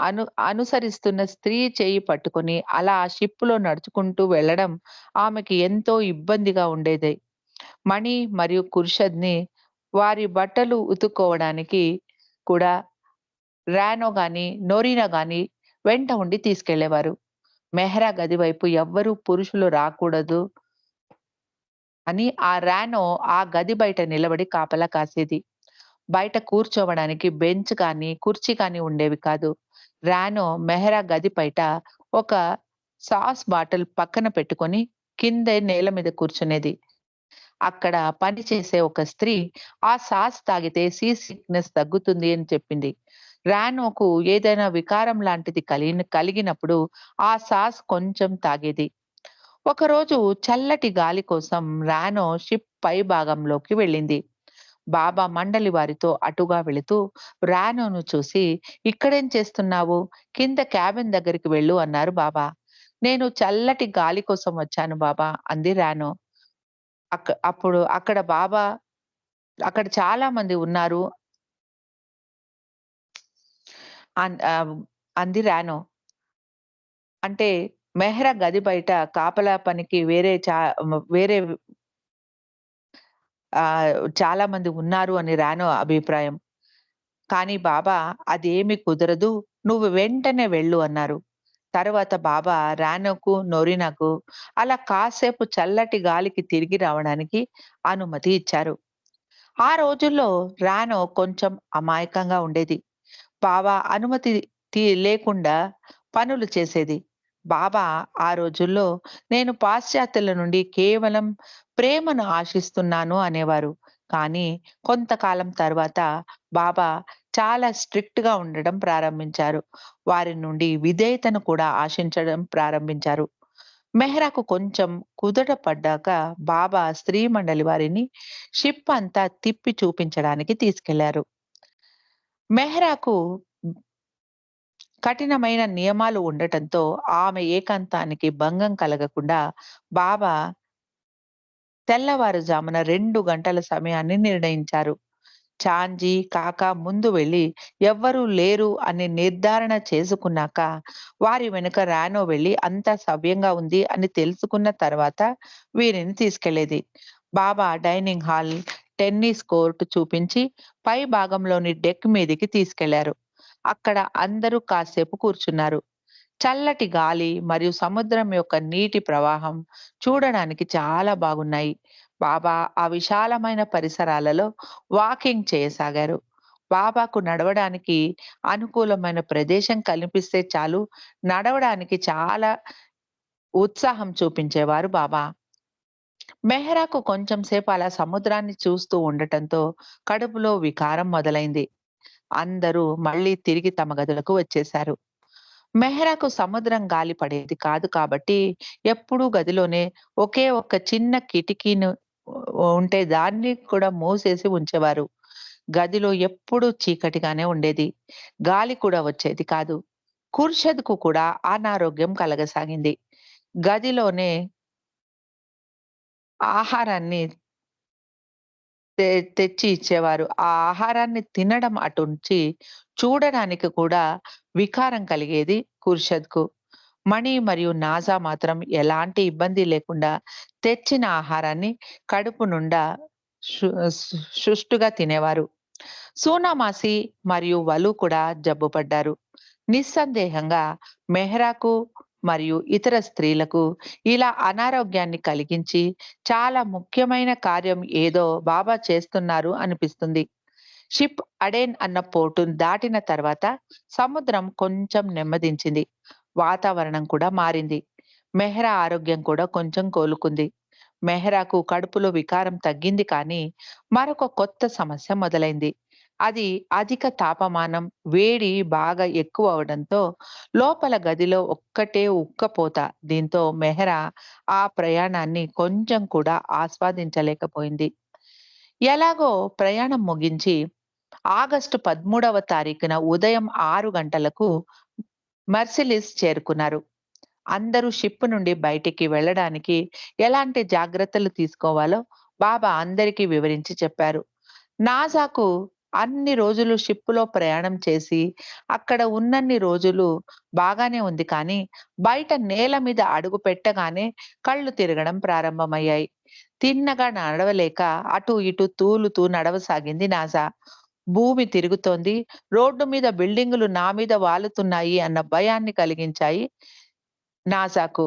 అనుసరిస్తున్న స్త్రీ చెయ్యి పట్టుకొని అలా ఆ షిప్‌లో నడుచుకుంటూ వెళ్ళడం ఆమెకి ఎంతో ఇబ్బందిగా ఉండేది. మణి మరియు ఖుర్షద్‌ని వారి బట్టలు ఉతుక్కోవడానికి కూడా రానో గాని, నోరీనా గాని వెంట ఉండి తీసుకెళ్ళేవారు. మెహ్రా గది వైపు ఎవ్వరూ పురుషులు రాకూడదు అని ఆ రానో ఆ గది బయట నిలబడి కాపలా కాసేది. బయట కూర్చోవడానికి బెంచ్ కానీ, కుర్చీ కానీ ఉండేవి కాదు. రానో మెహ్రా గది బయట ఒక సాస్ బాటిల్ పక్కన పెట్టుకొని కిందే నేల మీద కూర్చునేది. అక్కడ పనిచేసే ఒక స్త్రీ ఆ సాస్ తాగితే సీ సిక్‌నెస్ తగ్గుతుంది అని చెప్పింది. రానోకు ఏదైనా వికారం లాంటిది కలిగినప్పుడు ఆ సాస్ కొంచెం తాగేది. ఒకరోజు చల్లటి గాలి కోసం రానో షిప్ పై భాగంలోకి వెళ్ళింది. బాబా మండలి వారితో అటుగా వెళుతూ రానోను చూసి, "ఇక్కడేం చేస్తున్నావు? కింద క్యాబిన్ దగ్గరికి వెళ్ళు" అన్నారు బాబా. "నేను చల్లటి గాలి కోసం వచ్చాను బాబా" అంది రానో. అప్పుడు అక్కడ చాలా మంది ఉన్నారు అంది రానో. అంటే మెహ్రా గది బయట కాపలా పనికి వేరే చాలా మంది ఉన్నారు అని రానో అభిప్రాయం. కానీ బాబా "అదేమి కుదరదు. నువ్వు వెంటనే వెళ్ళు" అన్నారు. తరువాత బాబా రానోకు, నోరినాకు అలా కాసేపు చల్లటి గాలికి తిరిగి రావడానికి అనుమతి ఇచ్చారు. ఆ రోజుల్లో రానో కొంచెం అమాయకంగా ఉండేది. బాబా అనుమతి లేకుండా పనులు చేసేది. బాబా ఆ రోజుల్లో "నేను పాశ్చాత్యుల నుండి కేవలం ప్రేమను ఆశిస్తున్నాను" అనేవారు. కానీ కొంతకాలం తర్వాత బాబా చాలా స్ట్రిక్ట్‌గా ఉండడం ప్రారంభించారు. వారి నుండి విధేయతను కూడా ఆశించడం ప్రారంభించారు. మెహ్రాకు కొంచెం కుదుట పడ్డాక బాబా స్త్రీ మండలి వారిని షిప్ అంతా తిప్పి చూపించడానికి తీసుకెళ్లారు. మెహ్రాకు కఠినమైన నియమాలు ఉండటంతో ఆమె ఏకాంతానికి భంగం కలగకుండా బాబా తెల్లవారుజామున 2 గంటల సమయాన్ని నిర్ణయించారు. చాంజీ, కాకా ముందు వెళ్లి ఎవ్వరూ లేరు అని నిర్ధారణ చేసుకున్నాక, వారి వెనుక రానో వెళ్లి అంతా సవ్యంగా ఉంది అని తెలుసుకున్న తర్వాత వీరిని తీసుకెళ్లేది. బాబా డైనింగ్ హాల్, టెన్నిస్ కోర్ట్ చూపించి పై భాగంలోని డెక్ మీదికి తీసుకెళ్లారు. అక్కడ అందరూ కాసేపు కూర్చున్నారు. చల్లటి గాలి మరియు సముద్రం యొక్క నీటి ప్రవాహం చూడడానికి చాలా బాగున్నాయి. బాబా ఆ విశాలమైన పరిసరాలలో వాకింగ్ చేయసాగారు. బాబాకు నడవడానికి అనుకూలమైన ప్రదేశం కనిపిస్తే చాలు నడవడానికి చాలా ఉత్సాహం చూపించేవారు బాబా. మెహ్రాకు కొంచెం సేపు అలా సముద్రాన్ని చూస్తూ ఉండటంతో కడుపులో వికారం మొదలైంది. అందరూ మళ్ళీ తిరిగి తమ గదులకు వచ్చేశారు. మెహ్రాకు సముద్రం గాలి పడేది కాదు కాబట్టి ఎప్పుడూ గదిలోనే ఒకే ఒక్క చిన్న కిటికీను ఉంటే దాన్ని కూడా మూసేసి ఉంచేవారు. గదిలో ఎప్పుడూ చీకటిగానే ఉండేది. గాలి కూడా వచ్చేది కాదు. ఖుర్షద్‌కు కూడా అనారోగ్యం కలగసాగింది. గదిలోనే ఆహారాన్ని తె తెచ్చి ఇచ్చేవారు. ఆ ఆహారాన్ని తినడం అటుంచి, చూడడానికి కూడా వికారం కలిగేది ఖుర్షద్‌కు. మణి మరియు నాజా మాత్రం ఎలాంటి ఇబ్బంది లేకుండా తెచ్చిన ఆహారాన్ని కడుపు నిండా సు సుష్టుగా తినేవారు. సూనామాసి మరియు వలు కూడా జబ్బుపడ్డారు. నిస్సందేహంగా మెహ్రాకు మరియు ఇతర స్త్రీలకు ఇలా అనారోగ్యాన్ని కలిగించి చాలా ముఖ్యమైన కార్యం ఏదో బాబా చేస్తున్నారు అనిపిస్తుంది. షిప్ అడెన్ అన్న పోర్టును దాటిన తర్వాత సముద్రం కొంచెం నెమ్మదించింది. వాతావరణం కూడా మారింది. మెహ్రా ఆరోగ్యం కూడా కొంచెం కోలుకుంది. మెహ్రాకు కడుపులో వికారం తగ్గింది కానీ మరొక కొత్త సమస్య మొదలైంది. అది అధిక తాపమానం, వేడి బాగా ఎక్కువ అవడంతో లోపల గదిలో ఒక్కటే ఉక్కపోత. దీంతో మెహ్రా ఆ ప్రయాణాన్ని కొంచెం కూడా ఆస్వాదించలేకపోయింది. ఎలాగో ప్రయాణం ముగించి ఆగస్టు 13వ తారీఖున ఉదయం 6 గంటలకు మర్సిలిస్ చేరుకున్నారు. అందరూ షిప్ నుండి బయటికి వెళ్ళడానికి ఎలాంటి జాగ్రత్తలు తీసుకోవాలో బాబా అందరికీ వివరించి చెప్పారు. నాసాకు అన్ని రోజులు షిప్పులో ప్రయాణం చేసి, అక్కడ ఉన్నన్ని రోజులు బాగానే ఉంది కానీ, బయట నేల మీద అడుగు పెట్టగానే కళ్ళు తిరగడం ప్రారంభమయ్యాయి. తిన్నగా నడవలేక అటూ ఇటూ తూలుతూ నడవసాగింది నాసా. భూమి తిరుగుతోంది. రోడ్డు మీద బిల్డింగులు నా మీద వాలుతున్నాయి అన్న భయాన్ని కలిగించాయి నాసాకు.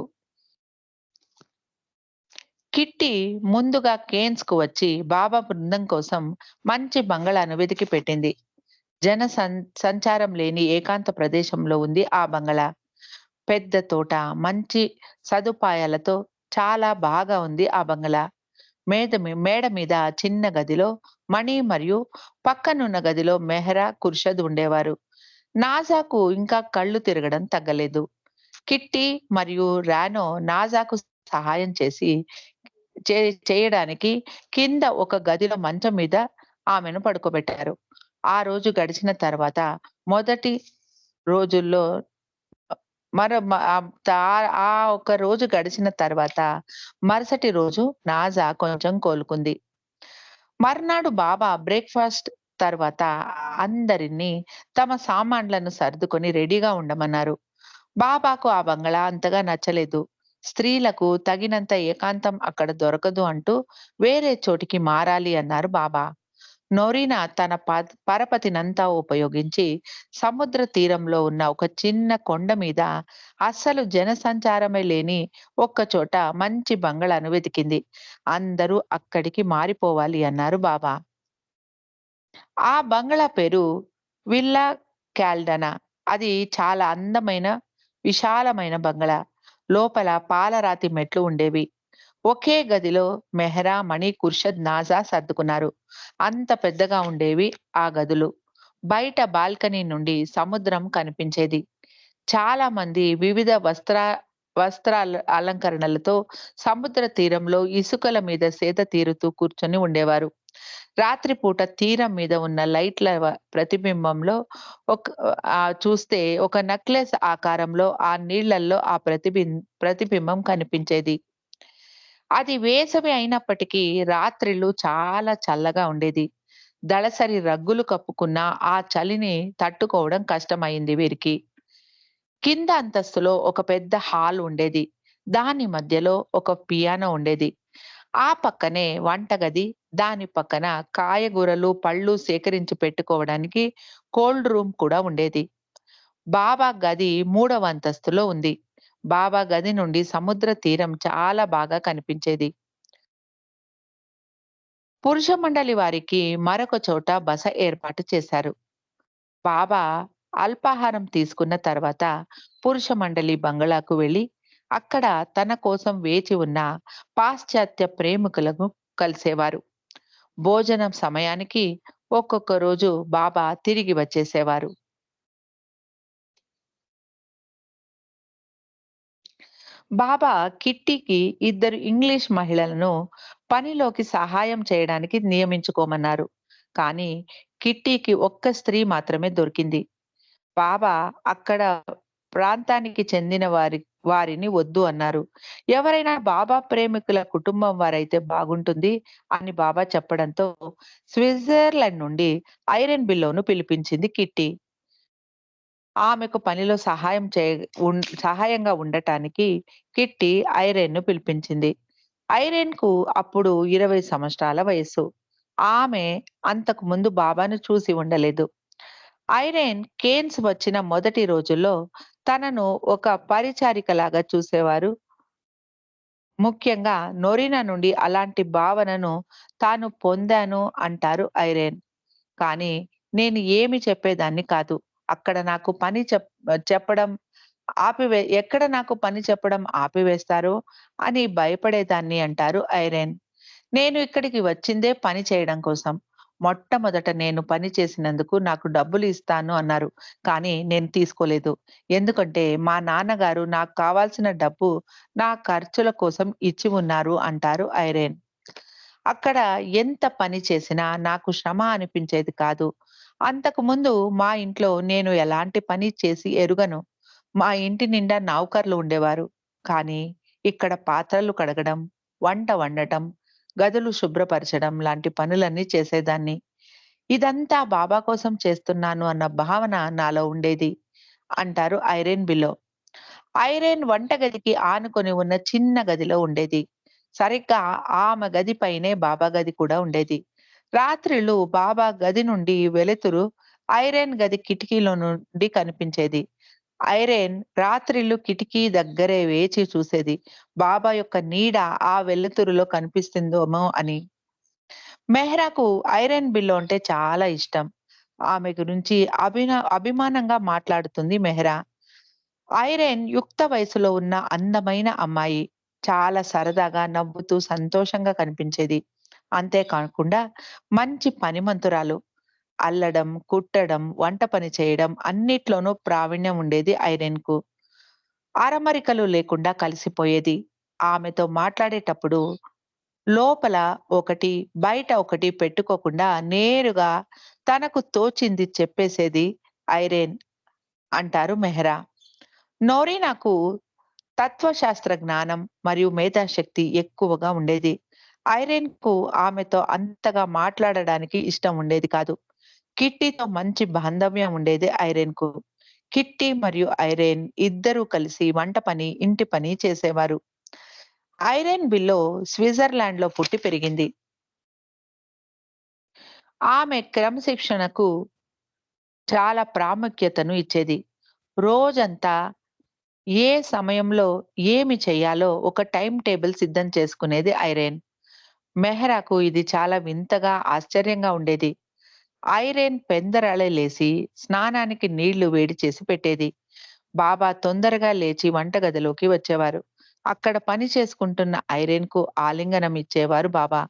కిట్టి ముందుగా కేన్స్‌కు వచ్చి బాబా బృందం కోసం మంచి బంగళాను వెతికి పెట్టింది. జన సంచారం లేని ఏకాంత ప్రదేశంలో ఉంది ఆ బంగళా. పెద్ద తోట, మంచి సదుపాయాలతో చాలా బాగా ఉంది ఆ బంగళా. మేడ మీద చిన్న గదిలో మణి మరియు పక్కనున్న గదిలో మెహ్రా, ఖుర్షద్ ఉండేవారు. నాజాకు ఇంకా కళ్ళు తిరగడం తగ్గలేదు. కిట్టి మరియు రానో నాజాకు సహాయం చేసి చే చేయడానికి కింద ఒక గదిలో మంచం మీద ఆమెను పడుకోబెట్టారు. ఆ రోజు గడిచిన తర్వాత మొదటి రోజుల్లో మరో మ ఆహ్, తా ఆ ఒక్క రోజు గడిచిన తర్వాత మరుసటి రోజు నాజా కొంచెం కోలుకుంది. మర్నాడు బాబా బ్రేక్‌ఫాస్ట్ తర్వాత అందరిని తమ సామాన్లను సర్దుకొని రెడీగా ఉండమన్నారు. బాబాకు ఆ బంగళా అంతగా నచ్చలేదు. స్త్రీలకు తగినంత ఏకాంతం అక్కడ దొరకదు అంటూ వేరే చోటికి మారాలి అన్నారు బాబా. నొరీనా తన పరపతినంతా ఉపయోగించి సముద్ర తీరంలో ఉన్న ఒక చిన్న కొండ మీద అస్సలు జనసంచారమే లేని ఒక్కచోట మంచి బంగళాను వెతికింది. అందరూ అక్కడికి మారిపోవాలి అన్నారు బాబా. ఆ బంగళా పేరు విల్లా క్యాల్డనా. అది చాలా అందమైన, విశాలమైన బంగళా. లోపల పాలరాతి మెట్లు ఉండేవి. ఒకే గదిలో మెహ్రా, మణి, ఖుర్షద్, నాజా సర్దుకున్నారు. అంత పెద్దగా ఉండేవి ఆ గదులు. బయట బాల్కనీ నుండి సముద్రం కనిపించేది. చాలా మంది వివిధ వస్త్రాల అలంకరణలతో సముద్ర తీరంలో ఇసుకల మీద సేద తీరుతూ కూర్చొని ఉండేవారు. రాత్రిపూట తీరం మీద ఉన్న లైట్‌ల ప్రతిబింబంలో ఒక చూస్తే ఒక నెక్లెస్ ఆకారంలో ఆ నీళ్ళల్లో ఆ ప్రతిబింబం కనిపించేది. అది వేసవి అయినప్పటికీ రాత్రిళ్ళు చాలా చల్లగా ఉండేది. దళసరి రగ్గులు కప్పుకున్న ఆ చలిని తట్టుకోవడం కష్టమయింది వీరికి. కింద అంతస్తులో ఒక పెద్ద హాల్ ఉండేది. దాని మధ్యలో ఒక పియానో ఉండేది. ఆ పక్కనే వంటగది, దాని పక్కన కాయగూరలు, పళ్ళు సేకరించి పెట్టుకోవడానికి కోల్డ్ రూమ్ కూడా ఉండేది. బాబా గది మూడవ అంతస్తులో ఉంది. బాబా గది నుండి సముద్ర తీరం చాలా బాగా కనిపించేది. పురుష మండలి వారికి మరొక చోట బస ఏర్పాటు చేశారు. బాబా అల్పాహారం తీసుకున్న తర్వాత పురుష మండలి బంగళాకు వెళ్లి అక్కడ తన కోసం వేచి ఉన్న పాశ్చాత్య ప్రేమికులను కలిసేవారు. భోజనం సమయానికి ఒక్కొక్క రోజు బాబా తిరిగి వచ్చేసేవారు. బాబా కిట్టీకి ఇద్దరు ఇంగ్లీష్ మహిళలను పనిలోకి సహాయం చేయడానికి నియమించుకోమన్నారు. కానీ కిట్టీకి ఒక్క స్త్రీ మాత్రమే దొరికింది. బాబా అక్కడ ప్రాంతానికి చెందిన వారిని వద్దు అన్నారు. ఎవరైనా బాబా ప్రేమికుల కుటుంబం వారైతే బాగుంటుంది అని బాబా చెప్పడంతో స్విట్జర్లాండ్ నుండి ఐరెన్ బిల్లోను పిలిపించింది కిట్టి. ఆమెకు పనిలో సహాయంగా ఉండటానికి కిట్టి ఐరెన్‌ను పిలిపించింది. ఐరెన్‌కు అప్పుడు 20 సంవత్సరాల వయస్సు. ఆమె అంతకు ముందు బాబాను చూసి ఉండలేదు. ఐరేన్ కేన్స్ వచ్చిన మొదటి రోజుల్లో తనను ఒక పరిచారికలాగా చూసేవారు. ముఖ్యంగా నొరినా నుండి అలాంటి భావనను తాను పొందాను అంటారు ఐరేన్. కానీ నేను ఏమి చెప్పేదాన్ని కాదు. అక్కడ నాకు పని చెప్పడం ఎక్కడ నాకు పని చెప్పడం ఆపివేస్తారో అని భయపడేదాన్ని అంటారు ఐరేన్. నేను ఇక్కడికి వచ్చిందే పని చేయడం కోసం. మొట్టమొదట నేను పని చేసినందుకు నాకు డబ్బులు ఇస్తాను అన్నారు. కానీ నేను తీసుకోలేదు. ఎందుకంటే మా నాన్నగారు నాకు కావాల్సిన డబ్బు నా ఖర్చుల కోసం ఇచ్చి ఉన్నారు అంటారు ఐరేన్. అక్కడ ఎంత పని చేసినా నాకు శ్రమ అనిపించేది కాదు. అంతకుముందు మా ఇంట్లో నేను ఎలాంటి పని చేసి ఎరుగను. మా ఇంటి నిండా నౌకర్లు ఉండేవారు. కానీ ఇక్కడ పాత్రలు కడగడం, వంట వండటం, గదులు శుభ్రపరచడం లాంటి పనులన్నీ చేసేదాన్ని. ఇదంతా బాబా కోసం చేస్తున్నాను అన్న భావన నాలో ఉండేది అంటారు ఐరేన్ బిలో. ఐరేన్ వంటగదికి ఆనుకొని ఉన్న చిన్న గదిలో ఉండేది. సరిగ్గా ఆమె గది పైనే బాబా గది కూడా ఉండేది. రాత్రిళ్ళు బాబా గది నుండి వెలుతురు ఐరేన్ గది కిటికీలో నుండి కనిపించేది. ఐరేన్ రాత్రిళ్ళు కిటికీ దగ్గరే వేచి చూసేది. బాబా యొక్క నీడ ఆ వెలుతురులో కనిపిస్తుందేమో అని. మెహ్రాకు ఐరన్ బిల్లు అంటే చాలా ఇష్టం. ఆమె గురించి అభిమానంగా మాట్లాడుతుంది మెహ్రా. ఐరెన్ యుక్త వయసులో ఉన్న అందమైన అమ్మాయి. చాలా సరదాగా, నవ్వుతూ, సంతోషంగా కనిపించేది. అంతే కాకుండా మంచి పనిమంతురాలు. అల్లడం, కుట్టడం, వంట పని చేయడం అన్నిట్లోనూ ప్రావీణ్యం ఉండేది ఐరెన్‌కు. అరమరికలు లేకుండా కలిసిపోయేది. ఆమెతో మాట్లాడేటప్పుడు లోపల ఒకటి, బయట ఒకటి పెట్టుకోకుండా నేరుగా తనకు తోచింది చెప్పేసేది ఐరేన్ అంటారు మెహ్రా. నోరినాకు తత్వశాస్త్ర జ్ఞానం మరియు మేధాశక్తి ఎక్కువగా ఉండేది. ఐరేన్‌కు ఆమెతో అంతగా మాట్లాడడానికి ఇష్టం ఉండేది కాదు. కిట్టీతో మంచి బాంధవ్యం ఉండేది ఐరేన్‌కు. కిట్టి మరియు ఐరేన్ ఇద్దరూ కలిసి వంట పని, ఇంటి పని చేసేవారు. ఐరేన్ బిల్లో స్విట్జర్లాండ్‌లో పుట్టి పెరిగింది. ఆమె క్రమశిక్షణకు చాలా ప్రాముఖ్యతను ఇచ్చేది. రోజంతా ఏ సమయంలో ఏమి చేయాలో ఒక టైమ్ టేబుల్ సిద్ధం చేసుకునేది ఐరేన్. మెహ్రాకు ఇది చాలా వింతగా, ఆశ్చర్యంగా ఉండేది. ఐరేన్ పెందరాళే లేసి స్నానానికి నీళ్లు వేడి చేసి పెట్టేది. బాబా తొందరగా లేచి వంటగదిలోకి వచ్చేవారు. అక్కడ పని చేసుకుంటున్న ఐరేన్‌కు ఆలింగనం ఇచ్చేవారు బాబా.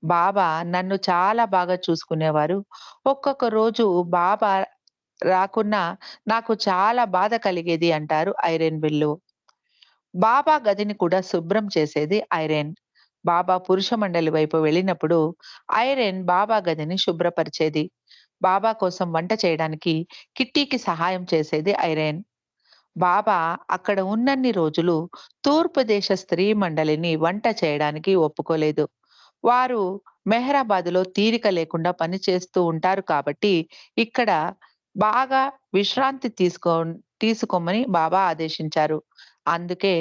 బాబా నన్ను చాలా బాగా చూసుకునేవారు. ఒక్కొక్క రోజు బాబా రాకున్నా నాకు చాలా బాధ కలిగేది అంటారు ఐరేన్ బిల్లు. బాబా గదిని కూడా శుభ్రం చేసేది ఐరేన్. బాబా పురుష మండలి వైపు వెళ్ళినప్పుడు ఐరేన్ బాబా గదిని శుభ్రపరిచేది. బాబా కోసం వంట చేయడానికి కిట్టీకి సహాయం చేసేది ఐరేన్. బాబా అక్కడ ఉన్నన్ని రోజులు తూర్పు దేశ స్త్రీ మండలిని వంట చేయడానికి ఒప్పుకోలేదు. వారు మెహ్రాబాద్‌లో తీరిక లేకుండా పని చేస్తూ ఉంటారు కాబట్టి, ఇక్కడ బాగా విశ్రాంతి తీసుకోమని బాబా ఆదేశించారు. అందుకే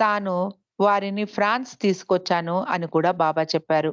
తాను వారిని ఫ్రాన్స్ తీసుకొచ్చాను అని కూడా బాబా చెప్పారు.